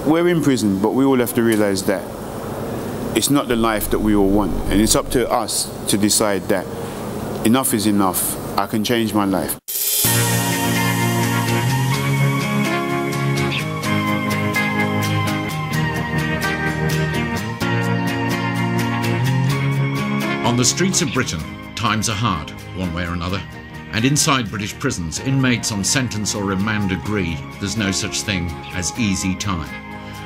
We're in prison, but we all have to realise that it's not the life that we all want, and it's up to us to decide that enough is enough. I can change my life. On the streets of Britain, times are hard, one way or another. And inside British prisons, inmates on sentence or remand agree there's no such thing as easy time.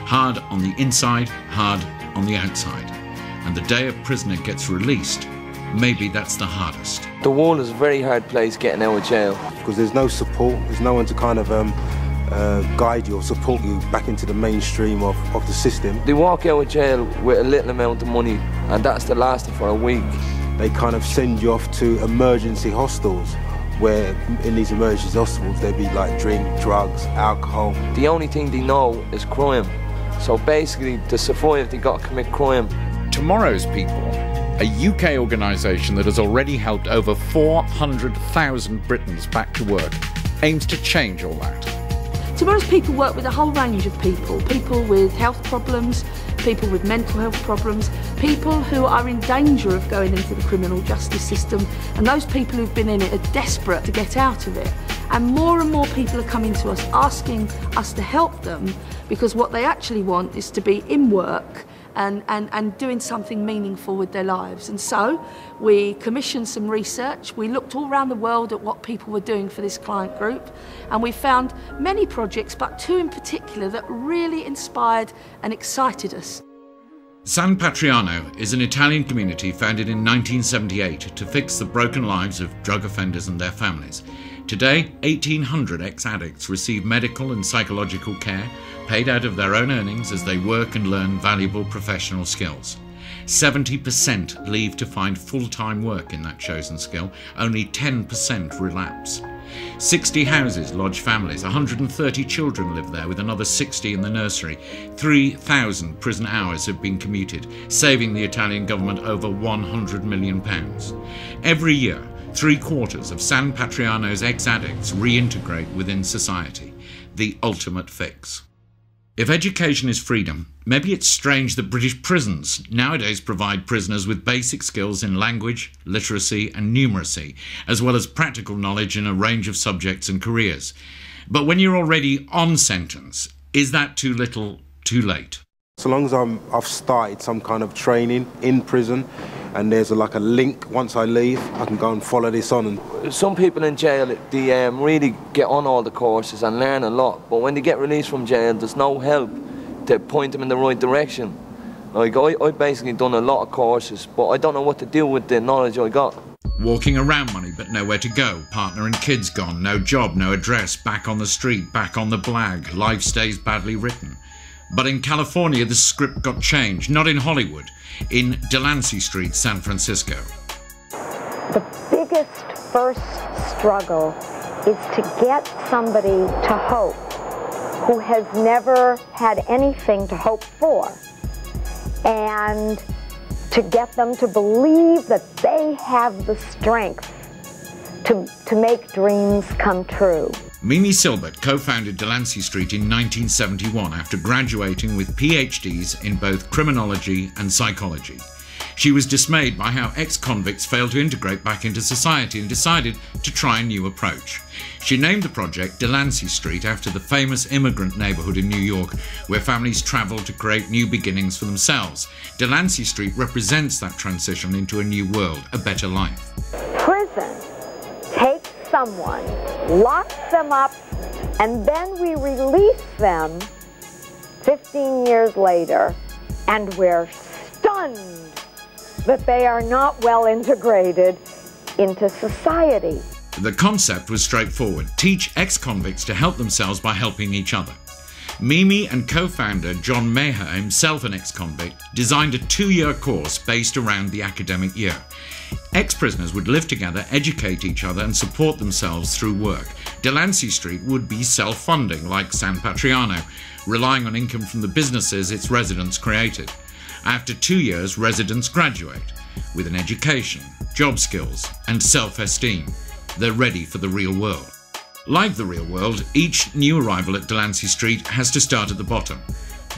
Hard on the inside, hard on the outside. And the day a prisoner gets released, maybe that's the hardest. The wall is a very hard place getting out of jail. Because there's no support, there's no one to kind of guide you or support you back into the mainstream of the system. They walk out of jail with a little amount of money, and that's to last them for a week. They kind of send you off to emergency hostels, where in these emergency hostels there'd be like drink, drugs, alcohol. The only thing they know is crime. So basically, to survive, they got to commit crime. Tomorrow's People, a UK organisation that has already helped over 400,000 Britons back to work, aims to change all that. Tomorrow's People work with a whole range of people. People with health problems, people with mental health problems, people who are in danger of going into the criminal justice system, and those people who've been in it are desperate to get out of it. And more people are coming to us asking us to help them, because what they actually want is to be in work and doing something meaningful with their lives. And so we commissioned some research. We looked all around the world at what people were doing for this client group, and we found many projects, but two in particular that really inspired and excited us. San Patriano is an Italian community founded in 1978 to fix the broken lives of drug offenders and their families. Today, 1,800 ex-addicts receive medical and psychological care, paid out of their own earnings as they work and learn valuable professional skills. 70% leave to find full-time work in that chosen skill, only 10% relapse. 60 houses lodge families, 130 children live there with another 60 in the nursery. 3,000 prison hours have been commuted, saving the Italian government over £100 million. Every year, 3/4 of San Patriano's ex-addicts reintegrate within society, the ultimate fix. If education is freedom, maybe it's strange that British prisons nowadays provide prisoners with basic skills in language, literacy and numeracy, as well as practical knowledge in a range of subjects and careers. But when you're already on sentence, is that too little, too late? So long as I've started some kind of training in prison, and there's like a link once I leave, I can go and follow this on. And some people in jail, they really get on all the courses and learn a lot, but when they get released from jail, there's no help to point them in the right direction. Like, I basically done a lot of courses, but I don't know what to do with the knowledge I got. Walking around money but nowhere to go, partner and kids gone, no job, no address, back on the street, back on the blag, life stays badly written. But in California, the script got changed, not in Hollywood, in Delancey Street, San Francisco. The biggest first struggle is to get somebody to hope who has never had anything to hope for, and to get them to believe that they have the strength to make dreams come true. Mimi Silbert co-founded Delancey Street in 1971 after graduating with PhDs in both criminology and psychology. She was dismayed by how ex-convicts failed to integrate back into society and decided to try a new approach. She named the project Delancey Street after the famous immigrant neighborhood in New York, where families travel to create new beginnings for themselves. Delancey Street represents that transition into a new world, a better life. Prison takes someone, locks them up, and then we release them 15 years later, and we're stunned that they are not well integrated into society. The concept was straightforward: teach ex-convicts to help themselves by helping each other. Mimi and co-founder John Maher, himself an ex-convict, designed a 2-year course based around the academic year. Ex-prisoners would live together, educate each other and support themselves through work. Delancey Street would be self-funding like San Patriano, relying on income from the businesses its residents created. After 2 years, residents graduate with an education, job skills and self-esteem. They're ready for the real world. Like the real world, each new arrival at Delancey Street has to start at the bottom.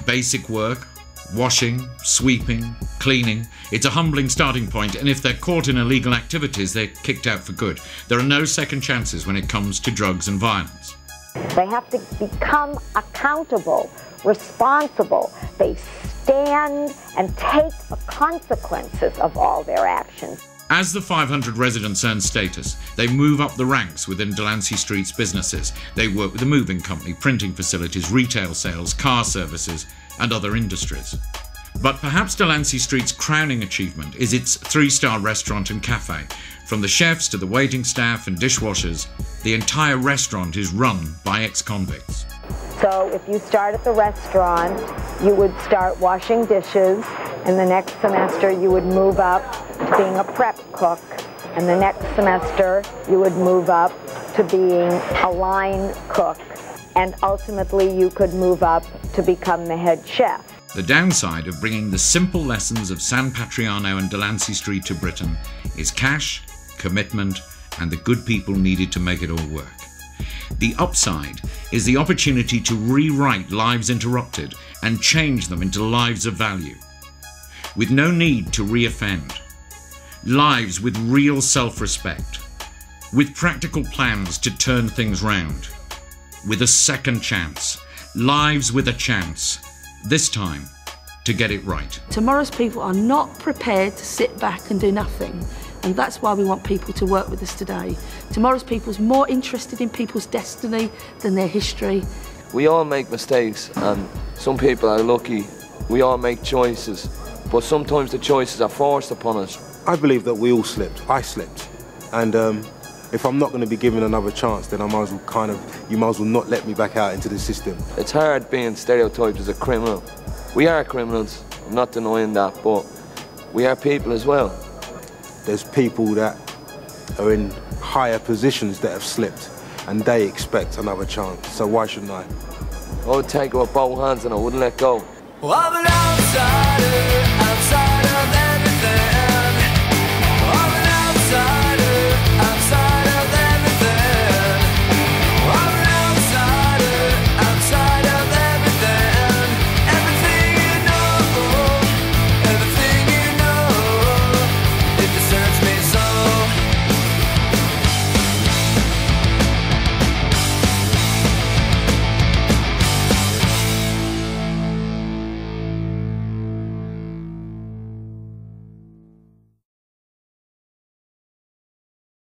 Basic work, washing, sweeping, cleaning. It's a humbling starting point, and if they're caught in illegal activities, they're kicked out for good. There are no second chances when it comes to drugs and violence. They have to become accountable, responsible. They stand and take the consequences of all their actions. As the 500 residents earn status, they move up the ranks within Delancey Street's businesses. They work with the moving company, printing facilities, retail sales, car services, and other industries. But perhaps Delancey Street's crowning achievement is its 3-star restaurant and cafe. From the chefs to the waiting staff and dishwashers, the entire restaurant is run by ex-convicts. So if you start at the restaurant, you would start washing dishes, and the next semester you would move up to being a prep cook, and the next semester you would move up to being a line cook, and ultimately you could move up to become the head chef. The downside of bringing the simple lessons of San Patriano and Delancey Street to Britain is cash, commitment, and the good people needed to make it all work. The upside is the opportunity to rewrite lives interrupted and change them into lives of value, with no need to re-offend. Lives with real self-respect, with practical plans to turn things round, with a second chance, lives with a chance, this time to get it right. Tomorrow's people are not prepared to sit back and do nothing, and that's why we want people to work with us today. Tomorrow's people's more interested in people's destiny than their history. We all make mistakes, and some people are lucky. We all make choices, but sometimes the choices are forced upon us. I believe that we all slipped. I slipped. And if I'm not going to be given another chance, then I might as well you might as well not let me back out into the system. It's hard being stereotyped as a criminal. We are criminals, I'm not denying that, but we are people as well. There's people that are in higher positions that have slipped, and they expect another chance, so why shouldn't I? I would take it with both hands and I wouldn't let go. I'm an outsider.